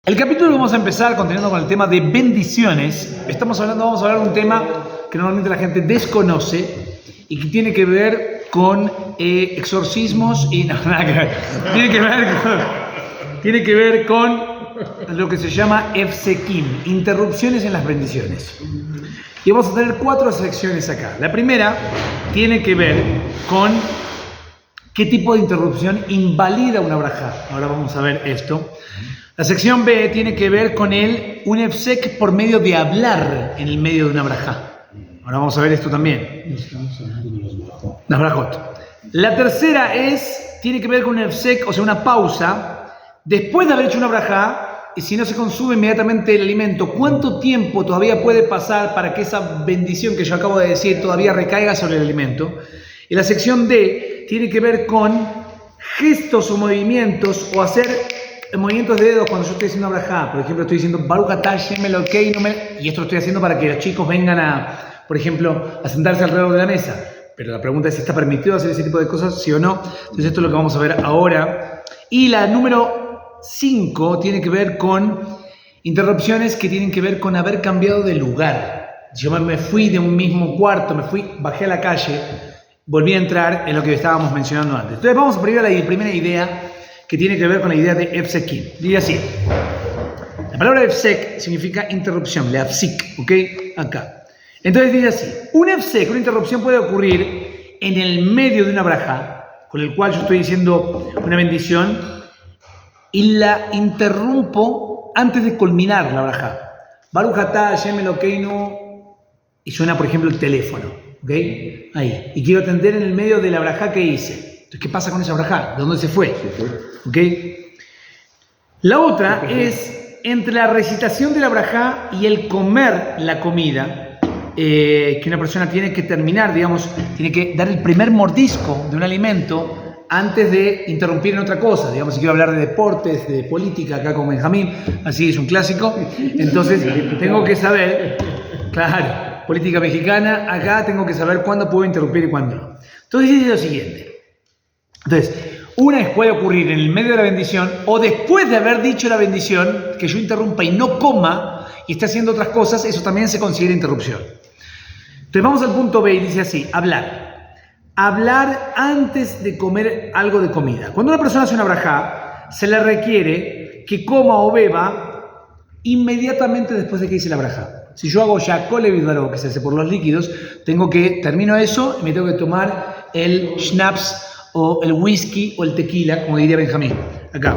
El capítulo vamos a empezar continuando con el tema de bendiciones. Vamos a hablar de un tema que normalmente la gente desconoce y que tiene que ver con exorcismos y no, nada que ver. Tiene que ver con lo que se llama Efsekim, interrupciones en las bendiciones. Y vamos a tener 4 secciones acá. La primera tiene que ver con qué tipo de interrupción invalida una brajá. Ahora vamos a ver esto. La sección B tiene que ver con un efsek por medio de hablar en el medio de una brajá. Ahora vamos a ver esto también. Las brajot. La tercera tiene que ver con un efsek, o sea, una pausa, después de haber hecho una brajá, y si no se consume inmediatamente el alimento, ¿cuánto tiempo todavía puede pasar para que esa bendición que yo acabo de decir todavía recaiga sobre el alimento? Y la sección D tiene que ver con gestos o movimientos, o hacer movimientos de dedos cuando yo estoy haciendo una brajá. Por ejemplo, estoy diciendo Baruch atah Hashem Elokeinu, y esto lo estoy haciendo para que los chicos vengan por ejemplo, a sentarse alrededor de la mesa. Pero la pregunta es si está permitido hacer ese tipo de cosas, sí o no. Entonces esto es lo que vamos a ver ahora. Y la número 5 tiene que ver con interrupciones que tienen que ver con haber cambiado de lugar. Yo me fui de un mismo cuarto, bajé a la calle, volví a entrar en lo que estábamos mencionando antes. Entonces vamos a la primera idea que tiene que ver con la idea de Efsekim. Dice así. La palabra Efsek significa interrupción, leafsik, ¿ok? Acá. Entonces dice así. Un Efsek, una interrupción puede ocurrir en el medio de una brajá, con el cual yo estoy diciendo una bendición, y la interrumpo antes de culminar la brajá. Baruch atah Hashem Elokeinu, y suena, por ejemplo, el teléfono, ¿ok? Ahí. Y quiero atender en el medio de la brajá que hice. Entonces, ¿qué pasa con esa brajá? ¿De dónde se fue? ¿Ok? La otra es entre la recitación de la brajá y el comer la comida, que una persona tiene que terminar, digamos, tiene que dar el primer mordisco de un alimento antes de interrumpir en otra cosa. Digamos, si quiero hablar de deportes, de política, acá con Benjamín, así es un clásico. Entonces, tengo que saber, claro, política mexicana, acá tengo que saber cuándo puedo interrumpir y cuándo no. Entonces, dice lo siguiente. Entonces, una vez puede ocurrir en el medio de la bendición o después de haber dicho la bendición, que yo interrumpa y no coma y esté haciendo otras cosas, eso también se considera interrupción. Entonces vamos al punto B y dice así, hablar. Hablar antes de comer algo de comida. Cuando una persona hace una brajá, se le requiere que coma o beba inmediatamente después de que hice la brajá. Si yo hago Shakol Evidaro, que se hace por los líquidos, termino eso y me tengo que tomar el schnapps o el whisky o el tequila, como diría Benjamín, acá.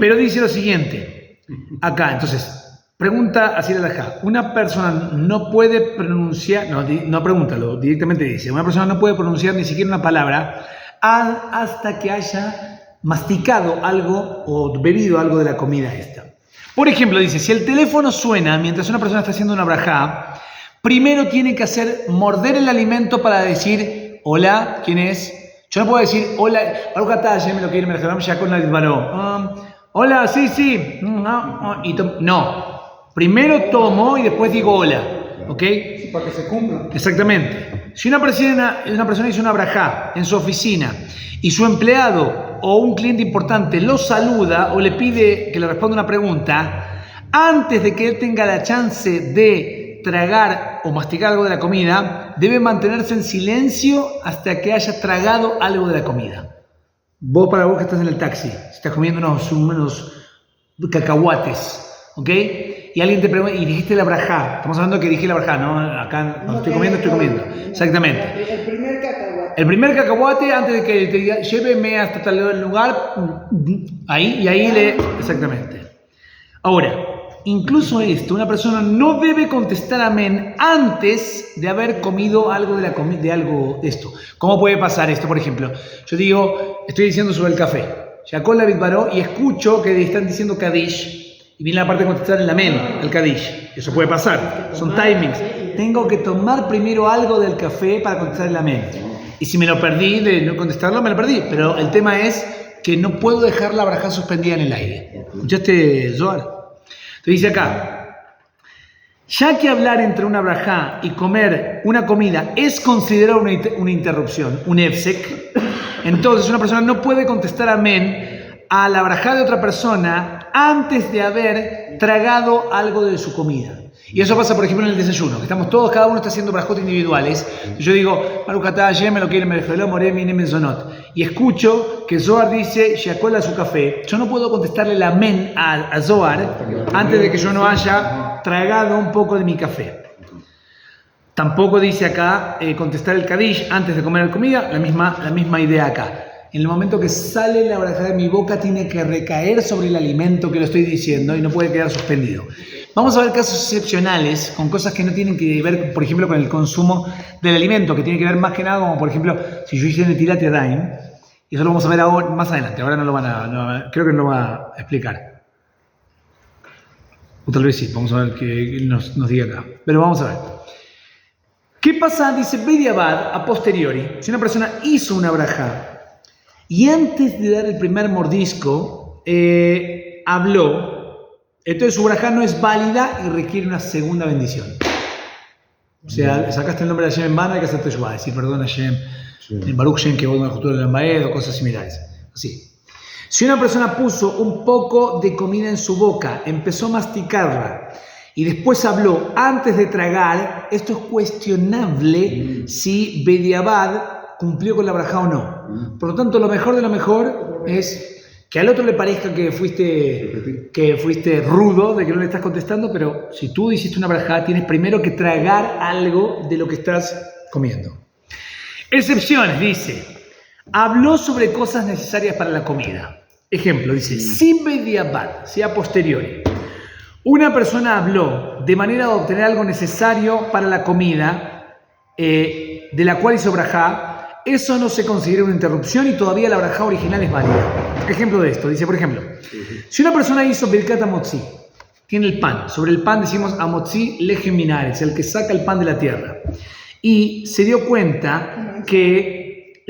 Pero dice lo siguiente, acá, entonces, pregunta así la halajá. Una persona no puede pronunciar, no pregúntalo, directamente dice, una persona no puede pronunciar ni siquiera una palabra hasta que haya masticado algo o bebido algo de la comida esta. Por ejemplo, dice, si el teléfono suena mientras una persona está haciendo una brajá, primero tiene que morder el alimento para decir, hola, ¿quién es? Yo no puedo decir, hola, Baruch atah Hashem Elokeinu melech haolam she'akol na'eh bidbaro. Hola, sí. No. Primero tomo y después digo hola. ¿Ok? Sí, para que se cumpla. Exactamente. Si una persona hizo una brajá en su oficina y su empleado o un cliente importante lo saluda o le pide que le responda una pregunta, antes de que él tenga la chance de tragar o masticar algo de la comida, debe mantenerse en silencio hasta que haya tragado algo de la comida. Vos que estás en el taxi, estás comiendo unos cacahuates, ¿ok? Y alguien te pregunta, y dijiste la brajá. Estamos hablando que dije la brajá, ¿no? Acá no estoy comiendo. Exactamente. El primer cacahuate, antes de que te diga, lléveme hasta tal lugar, ahí exactamente. Ahora, incluso una persona no debe contestar amén antes de haber comido algo de algo de esto. ¿Cómo puede pasar esto? Por ejemplo, yo digo, estoy diciendo sobre el café, Shakol David Baró, y escucho que están diciendo Kadish, y viene la parte de contestar el amén, el Kadish. Eso puede pasar, son timings. Tengo que tomar primero algo del café para contestar el amén. Y si me lo perdí de no contestarlo, me lo perdí. Pero el tema es que no puedo dejar la brajá suspendida en el aire. ¿Escuchaste, Zohar? Entonces dice acá, ya que hablar entre una brajá y comer una comida es considerado una interrupción, un efsek, entonces una persona no puede contestar amén a la brajá de otra persona antes de haber tragado algo de su comida. Y eso pasa, por ejemplo, en el desayuno, que estamos todos, cada uno está haciendo brajot individuales. Yo digo, Baruch atah Hashem me lo quiere, me regeló, moré, mi menzonot. Y escucho que Zohar dice, Sheakola su café. Yo no puedo contestarle el amén a Zohar antes de que yo no haya tragado un poco de mi café. Tampoco dice acá contestar el Kadish antes de comer la comida, la misma idea acá. En el momento que sale la braja de mi boca, tiene que recaer sobre el alimento que lo estoy diciendo y no puede quedar suspendido. Vamos a ver casos excepcionales con cosas que no tienen que ver, por ejemplo, con el consumo del alimento, que tiene que ver más que nada, como por ejemplo, si yo hice Netilat Yadayim, y eso lo vamos a ver ahora, más adelante, ahora creo que no lo va a explicar. O tal vez sí, vamos a ver qué nos diga acá. Pero vamos a ver. ¿Qué pasa? Dice Bediabad, a posteriori, si una persona hizo una braja y antes de dar el primer mordisco, habló, entonces su braja no es válida y requiere una segunda bendición. O sea, sacaste el nombre de Hashem en vano, hay que hacerte ayuda, decir perdón a Hashem, en Baruch Shem, que vos no juturo el Maed o cosas similares. Así. Si una persona puso un poco de comida en su boca, empezó a masticarla y después habló antes de tragar, esto es cuestionable si Bediabad cumplió con la braja o no. Por lo tanto, lo mejor de lo mejor es que al otro le parezca que fuiste rudo, de que no le estás contestando, pero si tú hiciste una braja, tienes primero que tragar algo de lo que estás comiendo. Excepciones, dice, habló sobre cosas necesarias para la comida. Ejemplo, dice, sin Bediabad, si a posteriori, una persona habló de manera de obtener algo necesario para la comida, de la cual hizo braja, eso no se considera una interrupción y todavía la braja original es válida. Ejemplo de esto, dice, por ejemplo, si una persona hizo Birkat Hamotzi, tiene el pan, sobre el pan decimos Hamotzi Lechem Minaretz, el que saca el pan de la tierra, y se dio cuenta que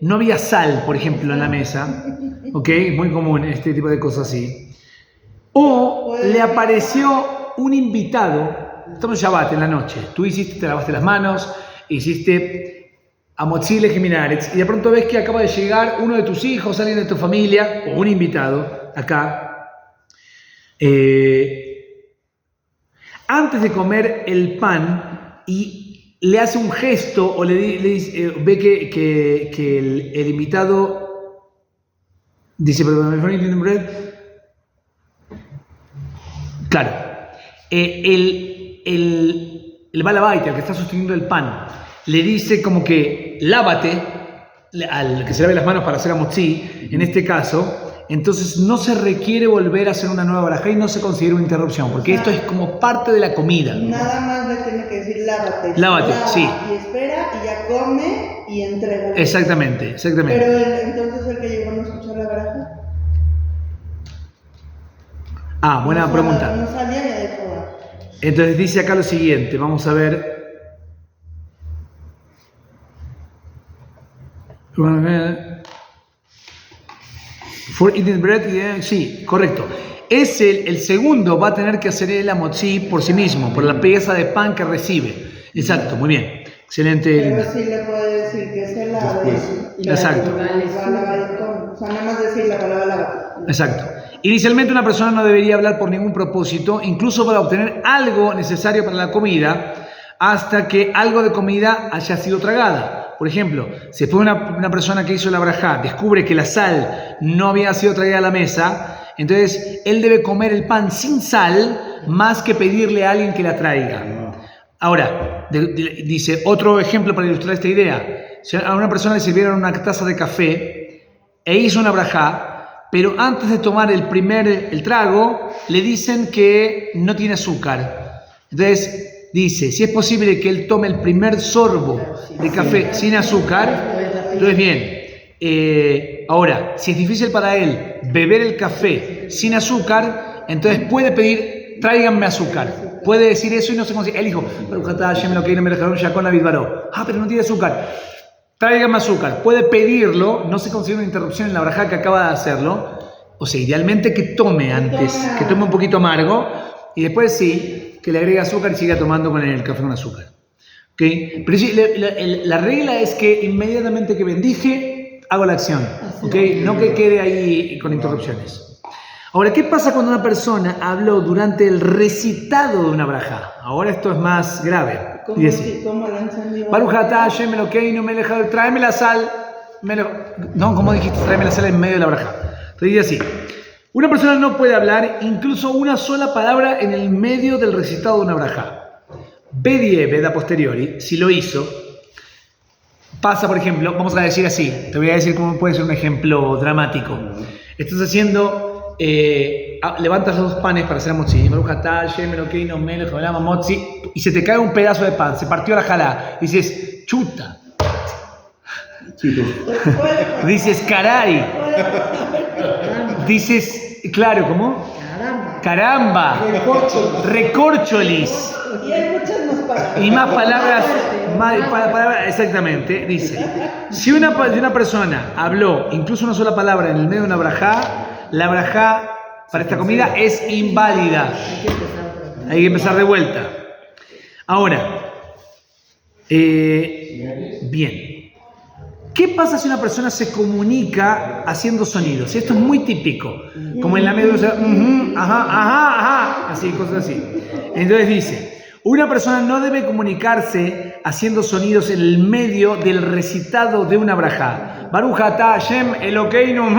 no había sal, por ejemplo, en la mesa, ¿ok? Es muy común este tipo de cosas así. O le apareció un invitado, estamos en Shabbat en la noche, tú te lavaste las manos, hiciste Hamotzi Lechem Minaretz, y de pronto ves que acaba de llegar uno de tus hijos, alguien de tu familia, o un invitado, acá. Antes de comer el pan, y le hace un gesto, o le dice, ve que el invitado dice, perdón, claro, el balabaita, el que está sosteniendo el pan, le dice como que lávate, al que se lave las manos para hacer Hamotzi, en este caso, entonces no se requiere volver a hacer una nueva braja y no se considera una interrupción, porque esto es como parte de la comida. Nada más le tiene que decir lávate. Lávate, sí. Y espera y ya come y entrega. Exactamente. Pero entonces el que llegó no escuchó la braja. Buena pregunta. No salía y dejó. Entonces dice acá lo siguiente, vamos a ver. For eating bread, sí, correcto. El segundo va a tener que hacer el Hamotzi por sí mismo, por la pieza de pan que recibe. Exacto, muy bien. Excelente. Pero sí le puede decir que se lave. Exacto. O sea, nada más decir la palabra lava. Exacto. Inicialmente una persona no debería hablar por ningún propósito, incluso para obtener algo necesario para la comida, hasta que algo de comida haya sido tragada. Por ejemplo, si después una persona que hizo la brajá descubre que la sal no había sido traída a la mesa, entonces él debe comer el pan sin sal más que pedirle a alguien que la traiga. Ahora, dice otro ejemplo para ilustrar esta idea. Si a una persona le sirvieron una taza de café e hizo una brajá, pero antes de tomar el trago, le dicen que no tiene azúcar. Entonces, dice, si es posible que él tome el primer sorbo de café sin azúcar, entonces bien. Ahora, si es difícil para él beber el café sin azúcar, entonces puede pedir, tráiganme azúcar. Puede decir eso y no se consigue. Él dijo, pero no tiene azúcar. Tráiganme azúcar. Puede pedirlo, no se considera una interrupción en la brajá que acaba de hacerlo. O sea, idealmente que tome antes, que tome un poquito amargo y después sí, que le agregue azúcar y siga tomando con el café con azúcar. ¿Okay? Pero sí, la regla es que inmediatamente que bendije, hago la acción. ¿Okay? No que quede ahí con interrupciones. Ahora, ¿qué pasa cuando una persona habló durante el recitado de una brajá? Ahora esto es más grave. ¿Cómo, Y así, ¿cómo la encendió? Baruch atah Hashem Elokeinu melech haolam, tráeme la sal. No, ¿cómo dijiste? Tráeme la sal en medio de la brajá. Entonces dice así. Una persona no puede hablar incluso una sola palabra en el medio del recitado de una brajá. Bedieved a posteriori, si lo hizo, pasa, por ejemplo, vamos a decir así, te voy a decir cómo puede ser un ejemplo dramático. Estás haciendo, levantas los 2 panes para hacer motzi, Baruch atah Hashem Elokeinu melech haolam motzi, y se te cae un pedazo de pan, se partió la jalá, dices, chuta. Dices, caray. Dices, claro, ¿cómo? Caramba. Recorcholis. Y hay muchas más palabras. Y más palabras, exactamente, dice. Si una persona habló incluso una sola palabra en el medio de una brajá, la brajá para esta comida es inválida. Hay que empezar de vuelta. Ahora, bien. ¿Qué pasa si una persona se comunica haciendo sonidos? Esto es muy típico. Como en la medusa, ajá, así, cosas así. Entonces dice, una persona no debe comunicarse haciendo sonidos en el medio del recitado de una brajá. Baruch atah Hashem Elokeinu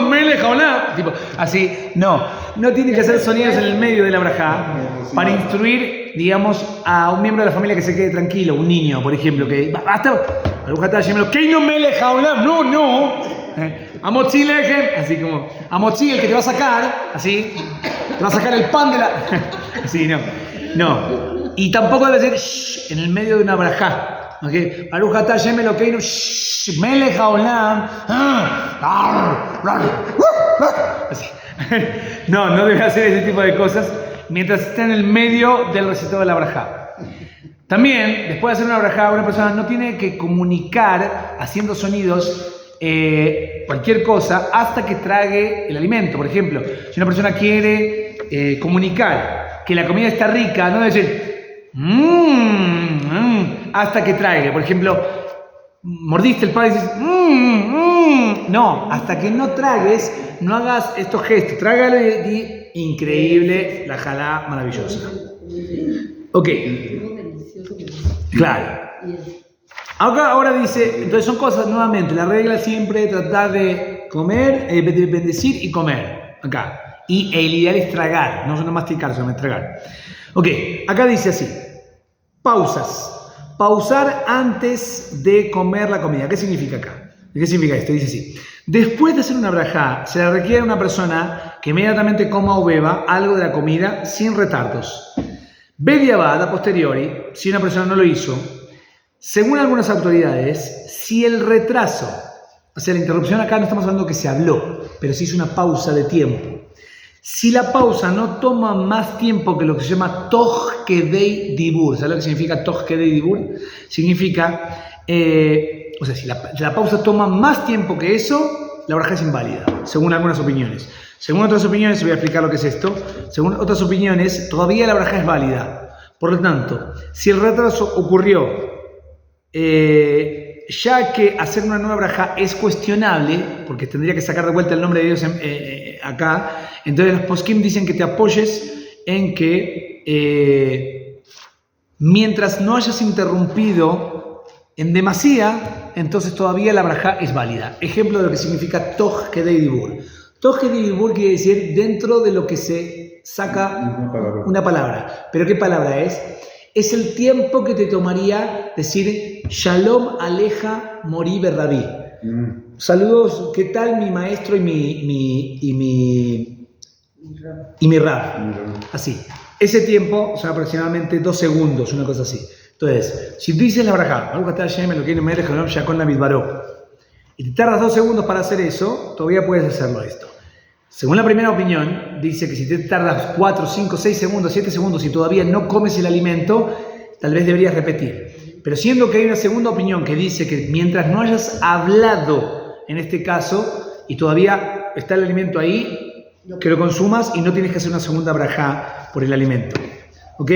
melech haolam. Tipo, así, no tiene que hacer sonidos en el medio de la brajá para instruir, digamos, a un miembro de la familia que se quede tranquilo, un niño, por ejemplo, que basta, Baruch atah Hashem Elokeinu melech haolam, no. Amotzi lechem, así como, Amotzi, el que te va a sacar, así, te va a sacar el pan de la... Así, no. Y tampoco debe ser shh, en el medio de una brajá. ¿Okay? Baruch atah Hashem Elokeinu melech haolam. Así. No debe hacer ese tipo de cosas mientras está en el medio del recitado de la brajá. También, después de hacer una brajá, una persona no tiene que comunicar haciendo sonidos cualquier cosa hasta que trague el alimento. Por ejemplo, si una persona quiere comunicar que la comida está rica, no debe decir hasta que traiga. Por ejemplo, mordiste el pan y dices no, hasta que no tragues, no hagas estos gestos. Trágalo y increíble, la jalá maravillosa. Ok. Claro. Ahora dice, entonces son cosas, nuevamente, la regla siempre es tratar de comer, de bendecir y comer. Acá. Y el ideal es tragar, no solo masticar, sino tragar. Ok, acá dice así, pausas. Pausar antes de comer la comida. ¿Qué significa acá? ¿Qué significa esto? Dice así, después de hacer una brajá, se le requiere a una persona que inmediatamente coma o beba algo de la comida sin retardos. Bediavad, a posteriori, si una persona no lo hizo, según algunas autoridades, si el retraso, o sea, la interrupción acá no estamos hablando que se habló, pero se hizo una pausa de tiempo. Si la pausa no toma más tiempo que lo que se llama Toj Kedei Dibur, ¿sabes lo que significa Toj Kedei Dibur? Significa, o sea, si la pausa toma más tiempo que eso, la brajá es inválida, según algunas opiniones. Según otras opiniones, voy a explicar lo que es esto, según otras opiniones, todavía la brajá es válida. Por lo tanto, si el retraso ocurrió, ya que hacer una nueva brajá es cuestionable, porque tendría que sacar de vuelta el nombre de Dios acá, entonces los poskim dicen que te apoyes en que mientras no hayas interrumpido en demasía, entonces todavía la brajá es válida. Ejemplo de lo que significa Toj Kedei Dibur. Toj Kedei Dibur quiere decir dentro de lo que se saca una palabra. ¿Pero qué palabra es? Es el tiempo que te tomaría decir Shalom Aleja Mori Berrabí. Saludos, ¿qué tal mi maestro y mi rab? Así. Ese tiempo son aproximadamente 2 segundos, una cosa así. Entonces, si dices la brajá, y te tardas 2 segundos para hacer eso, todavía puedes hacerlo esto. Según la primera opinión, dice que si te tardas 4, 5, 6 segundos, 7 segundos y todavía no comes el alimento, tal vez deberías repetir. Pero siendo que hay una segunda opinión que dice que mientras no hayas hablado, en este caso, y todavía está el alimento ahí, que lo consumas y no tienes que hacer una segunda brajá por el alimento. ¿Ok?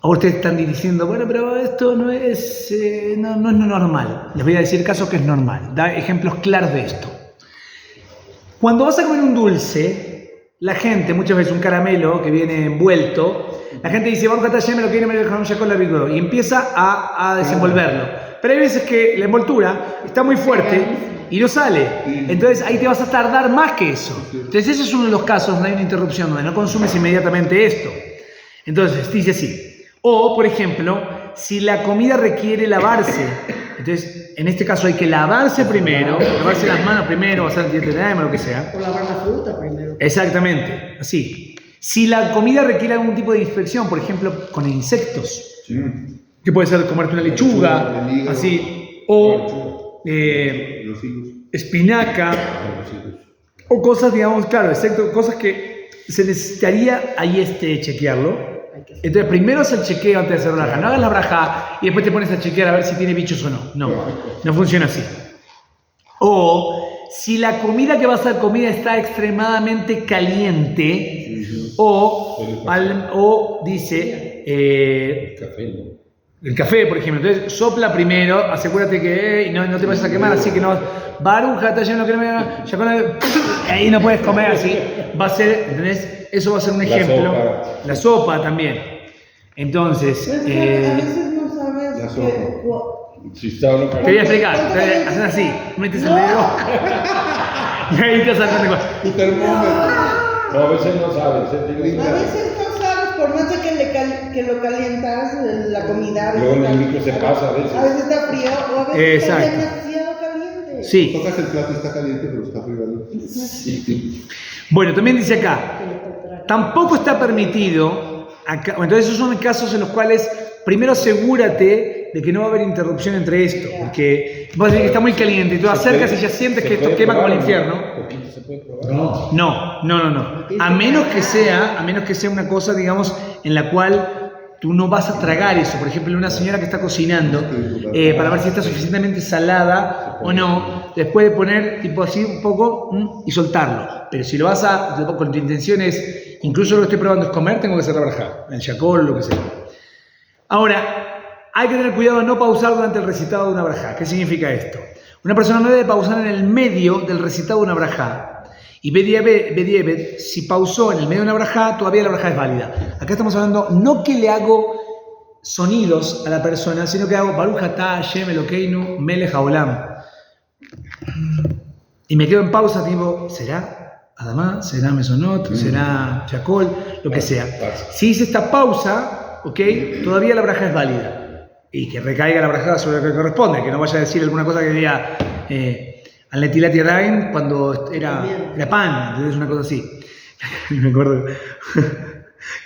Ahora ustedes están diciendo, bueno, pero esto no es normal. Les voy a decir caso que es normal. Da ejemplos claros de esto. Cuando vas a comer un dulce, la gente, muchas veces un caramelo que viene envuelto, la gente dice, Baruch atah Hashem Elokeinu melech haolam she'akol na'vid baro, y empieza a desenvolverlo. Pero hay veces que la envoltura está muy fuerte y no sale. Entonces ahí te vas a tardar más que eso. Entonces ese es uno de los casos donde hay una interrupción, donde no consumes inmediatamente esto. Entonces dice así. O, por ejemplo, si la comida requiere lavarse, entonces en este caso hay que lavarse primero, lavarse las manos primero, hacer dieta de o lo que sea. O lavar la fruta primero. Exactamente, así. Si la comida requiere algún tipo de inspección, por ejemplo, con insectos, que puede ser comerte una lechuga, así, o espinaca, o cosas, digamos, claro, excepto cosas que se necesitaría ahí chequearlo. Entonces, primero es el chequeo antes de hacer la braja. No hagas la braja y después te pones a chequear a ver si tiene bichos o no. No funciona así. O si la comida que va a ser comida está extremadamente caliente, o dice el café, por ejemplo. Entonces sopla primero, asegúrate que no te vayas a quemar, así que no. Baruch atah Hashem Elokeinu melech haolam she'akol ahí no puedes comer así. Va a ser, ¿entendés? Eso va a ser un ejemplo. La sopa también. Entonces, A veces no sabes La que... sopa. Si está uno te voy a explicar. Haces así, metes el dedo y ahí te vas a dar cuenta. Tu termómetro. No, a veces no sabes. A veces no sabes, por más de que lo calientas, la comida. Luego en el micro se pasa a veces. A veces está frío o a veces está Exacto. demasiado caliente. Sí. Tocas el plato y está caliente, pero está frío. Sí. Bueno, también dice acá, tampoco está permitido, acá, entonces esos son casos en los cuales primero asegúrate de que no va a haber interrupción entre esto, porque vas a decir que está muy caliente y tú acercas y ya sientes que esto quema como el infierno. Poquito se puede probar. No. A menos que sea una cosa, digamos, en la cual tú no vas a tragar eso. Por ejemplo, una señora que está cocinando para ver si está suficientemente salada o no, después de poner tipo así un poco y soltarlo. Pero si lo vas con tu intención es, incluso lo que estoy probando es comer, tengo que hacer la braja, el shakol, lo que sea. Ahora, hay que tener cuidado de no pausar durante el recitado de una braja. ¿Qué significa esto? Una persona no debe pausar en el medio del recitado de una braja. Y Bediebet, si pausó en el medio de una braja, todavía la braja es válida. Acá estamos hablando, no que le hago sonidos a la persona, sino que hago Baruch atah Hashem Elokeinu melech haolam. Y me quedo en pausa, tipo, ¿será Adamá? ¿Será Mesonot? ¿Será Chacol? Lo que sea. Si hice esta pausa, ¿ok? Todavía la braja es válida. Y que recaiga la braja sobre lo que corresponde, que no vaya a decir alguna cosa que diga al Netilat Yadayim cuando era pan, entonces una cosa así. Me acuerdo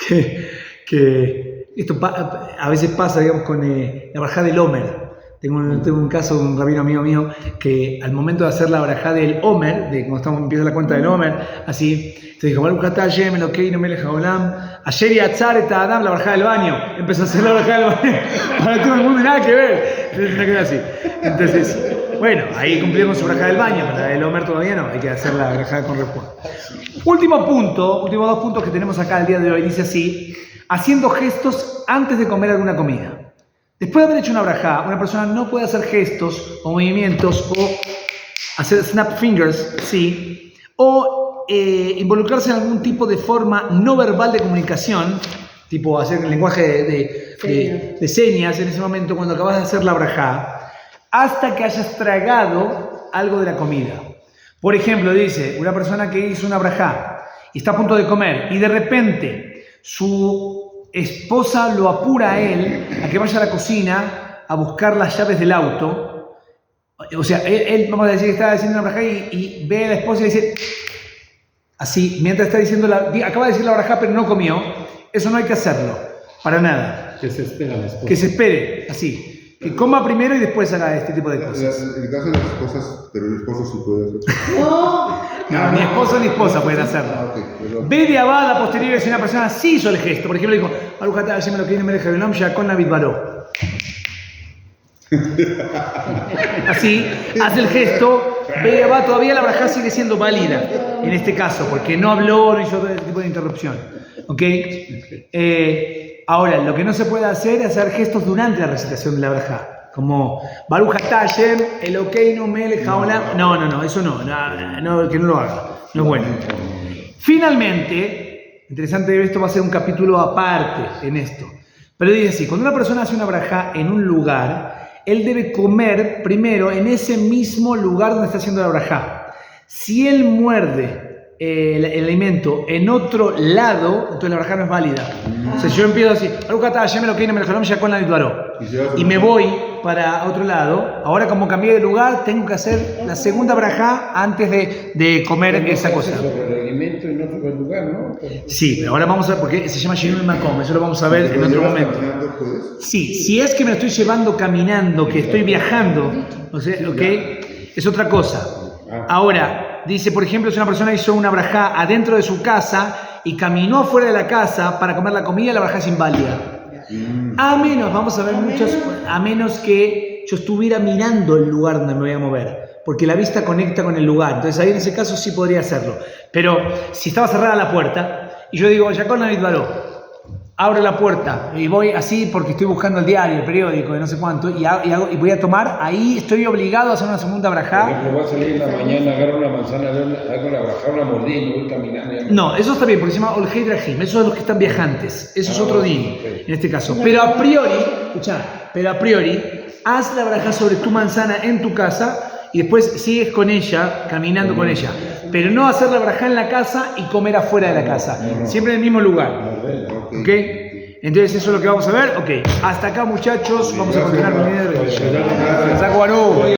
que esto a veces pasa, digamos, con la braja del Omer. Tengo un caso de un rabino amigo mío que al momento de hacer la braja del Omer, de cuando empieza la cuenta del Omer, así, te dijo, Baruch atah Hashem Elokeinu melech haolam, ayer yatzar et Adam, la braja del baño. Empezó a hacer la braja del baño para todo el mundo y nada que ver. Entonces, una cosa así. Entonces, bueno, ahí cumplieron su braja del baño, pero la del Omer todavía no, hay que hacer la braja con respuesta. Últimos dos puntos que tenemos acá el día de hoy, dice así, haciendo gestos antes de comer alguna comida. Después de haber hecho una braja, una persona no puede hacer gestos o movimientos o hacer snap fingers, sí, o involucrarse en algún tipo de forma no verbal de comunicación, tipo hacer el lenguaje de señas en ese momento cuando acabas de hacer la braja, hasta que hayas tragado algo de la comida. Por ejemplo, dice, una persona que hizo una braja y está a punto de comer y de repente su esposa lo apura a él a que vaya a la cocina a buscar las llaves del auto. O sea, él vamos a decir que está haciendo una braja y ve a la esposa y dice así, mientras está diciendo acaba de decir la braja pero no comió. Eso no hay que hacerlo, para nada. Que se espera la esposa. Que se espere, así. Que coma primero y después haga este tipo de cosas. En el caso de las esposas, pero el esposo sí puede hacer. No, ni esposo ni esposa pueden hacerlo. Ve de abada posterior si una persona sí hizo el gesto. Por ejemplo, dijo, Baruch atah Hashem Elokeinu melech haolam she'akol na'vid baro. Así, hace el gesto, ve de abada, todavía la braja sigue siendo válida. En este caso, porque no habló, no hizo todo este tipo de interrupción. ¿Ok? Ahora, lo que no se puede hacer es hacer gestos durante la recitación de la braja. Como Baruch atah Hashem Elokeinu melech haolam. No, eso no, que no lo haga. No es bueno. Finalmente, interesante, esto va a ser un capítulo aparte en esto. Pero dice así, cuando una persona hace una brajá en un lugar, él debe comer primero en ese mismo lugar donde está haciendo la brajá. Si él muerde el alimento en otro lado, entonces la brajá no es válida. O sea, si yo empiezo así, y me voy para otro lado, ahora como cambié de lugar, tengo que hacer la segunda brajá antes de comer esa cosa. Sobre el alimento y no sobre el lugar, ¿no? Sí, pero ahora vamos a ver, porque se llama Shinul Makom, eso lo vamos a ver en otro momento. Sí, si es que me lo estoy llevando caminando, que estoy viajando, o sea, ¿ok? Es otra cosa. Ahora, dice, por ejemplo, si una persona hizo una brajá adentro de su casa y caminó afuera de la casa para comer la comida, la brajá es inválida. A menos, vamos a ver muchos, a menos que yo estuviera mirando el lugar donde me voy a mover, porque la vista conecta con el lugar. Entonces ahí en ese caso sí podría hacerlo. Pero si estaba cerrada la puerta y yo digo, Yacón Navid Baró, abro la puerta y voy así porque estoy buscando el diario, el periódico, no sé cuánto, y voy a tomar, ahí estoy obligado a hacer una segunda Por brajá. ejemplo, voy a salir en la mañana, agarro una manzana, hago la brajá, una mordida y me voy caminando. No, eso está bien, porque se llama Olhei Drahim, esos son los que están viajantes, eso es otro día, ok. en este caso. Pero a priori, haz la brajá sobre tu manzana en tu casa y después sigues con ella, caminando con ella. Pero no hacer la brajá en la casa y comer afuera de la casa, siempre en el mismo lugar. ¿Ok? Entonces eso es lo que vamos a ver. Ok, hasta acá muchachos, vamos a continuar con el video de hoy. Gracias. Saco Barú.